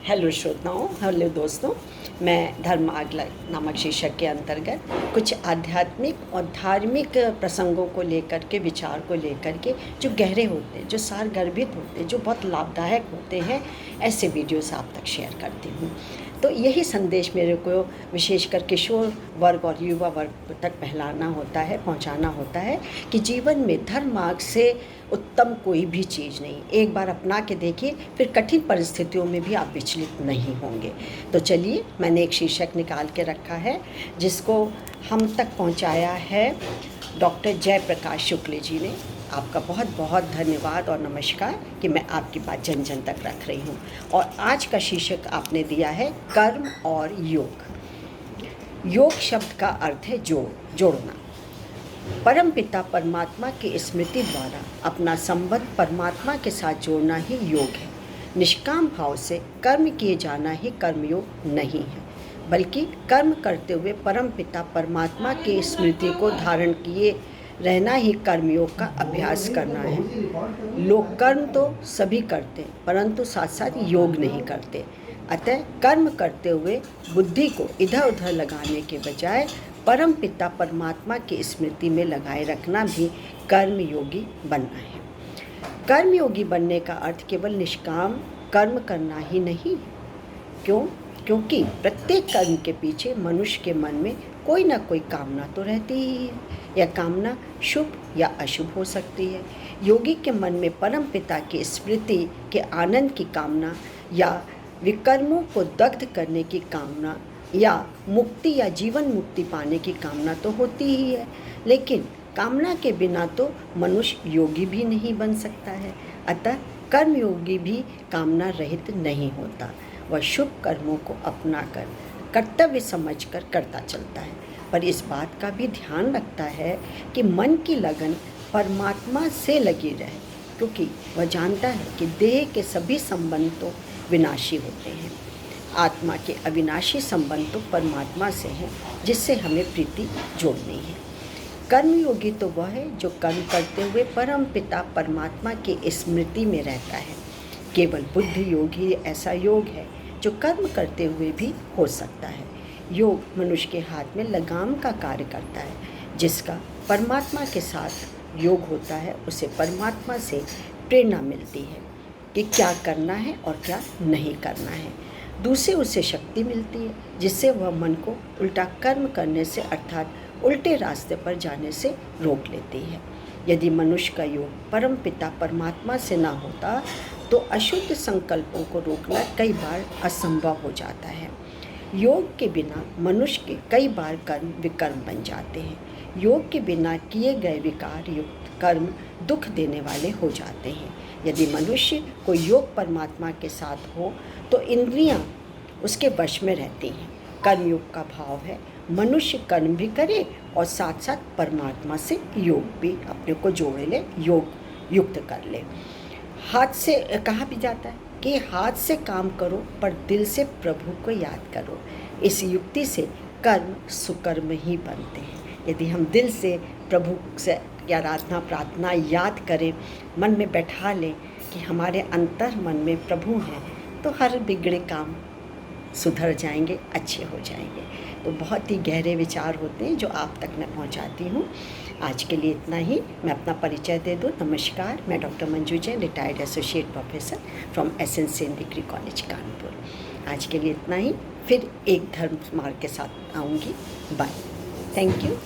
Hello श्रोताओं, hello दोस्तों। मैं धर्म आगला नामक शीर्षक के अंतर्गत कुछ आध्यात्मिक और धार्मिक प्रसंगों को लेकर के, विचार को लेकर के, जो गहरे होते हैं, जो सारगर्भित होते हैं, जो बहुत लाभदायक होते हैं, ऐसे वीडियोस आप तक शेयर करती हूँ। तो यही संदेश मेरे को विशेषकर किशोर वर्ग और युवा वर्ग तक फैलाना होता है, पहुँचाना होता है कि जीवन में धर्म मार्ग से उत्तम कोई भी चीज़ नहीं। एक बार अपना के देखिए, फिर कठिन परिस्थितियों में भी आप विचलित नहीं होंगे। तो चलिए, मैंने एक शीर्षक निकाल के रखा है जिसको हम तक पहुंचाया है डॉक्टर जयप्रकाश शुक्ल जी ने। आपका बहुत बहुत धन्यवाद और नमस्कार कि मैं आपकी बात जन जन तक रख रही हूँ। और आज का शीर्षक आपने दिया है कर्म और योग। योग शब्द का अर्थ है जोड़ना। परम पिता परमात्मा की स्मृति द्वारा अपना संबंध परमात्मा के साथ जोड़ना ही योग है। निष्काम भाव से कर्म किए जाना ही कर्मयोग नहीं है, बल्कि कर्म करते हुए परम पिता परमात्मा की स्मृति को धारण किए रहना ही कर्मयोग का अभ्यास करना है। लोग कर्म तो सभी करते हैं, परंतु साथ साथ योग नहीं करते। अतः कर्म करते हुए बुद्धि को इधर उधर लगाने के बजाय परम पिता परमात्मा की स्मृति में लगाए रखना भी कर्मयोगी बनना है। कर्मयोगी बनने का अर्थ केवल निष्काम कर्म करना ही नहीं। क्योंकि प्रत्येक कर्म के पीछे मनुष्य के मन में कोई ना कोई कामना तो रहती ही है। यह कामना शुभ या अशुभ हो सकती है। योगी के मन में परम पिता की स्मृति के आनंद की कामना, या विकर्मों को दग्ध करने की कामना, या मुक्ति या जीवन मुक्ति पाने की कामना तो होती ही है। लेकिन कामना के बिना तो मनुष्य योगी भी नहीं बन सकता है। अतः कर्मयोगी भी कामना रहित नहीं होता। वह शुभ कर्मों को अपनाकर कर्तव्य समझकर करता चलता है, पर इस बात का भी ध्यान रखता है कि मन की लगन परमात्मा से लगी रहे, क्योंकि वह जानता है कि देह के सभी संबंध तो विनाशी होते हैं। आत्मा के अविनाशी संबंध तो परमात्मा से हैं, जिससे हमें प्रीति जोड़नी है। कर्मयोगी तो वह है जो कर्म करते हुए परम पिता परमात्मा की स्मृति में रहता है। केवल बुद्ध योग ही ऐसा योग है जो कर्म करते हुए भी हो सकता है। योग मनुष्य के हाथ में लगाम का कार्य करता है। जिसका परमात्मा के साथ योग होता है, उसे परमात्मा से प्रेरणा मिलती है कि क्या करना है और क्या नहीं करना है। दूसरे उसे शक्ति मिलती है, जिससे वह मन को उल्टा कर्म करने से, अर्थात उल्टे रास्ते पर जाने से रोक लेती है। यदि मनुष्य का योग परम पिता परमात्मा से ना होता तो अशुद्ध संकल्पों को रोकना कई बार असंभव हो जाता है। योग के बिना मनुष्य के कई बार कर्म विकर्म बन जाते हैं। योग के बिना किए गए विकार युक्त कर्म दुख देने वाले हो जाते हैं। यदि मनुष्य को योग परमात्मा के साथ हो तो इंद्रियां उसके वश में रहती हैं। कर्मयोग का भाव है मनुष्य कर्म भी करे और साथ साथ परमात्मा से योग भी अपने को जोड़ ले, योग युक्त कर ले। हाथ से कहा भी जाता है कि हाथ से काम करो पर दिल से प्रभु को याद करो। इस युक्ति से कर्म सुकर्म ही बनते हैं। यदि हम दिल से प्रभु से आराधना प्रार्थना याद करें, मन में बैठा लें कि हमारे अंतर मन में प्रभु हैं, तो हर बिगड़े काम सुधर जाएंगे, अच्छे हो जाएंगे। तो बहुत ही गहरे विचार होते हैं जो आप तक मैं पहुंचाती हूँ। आज के लिए इतना ही। मैं अपना परिचय दे दूँ। नमस्कार, मैं doctor Manju Jain, retired associate professor from SN degree college Kanpur. आज के लिए इतना ही। फिर एक धर्म मार्ग के साथ आऊँगी। बाय। Thank you.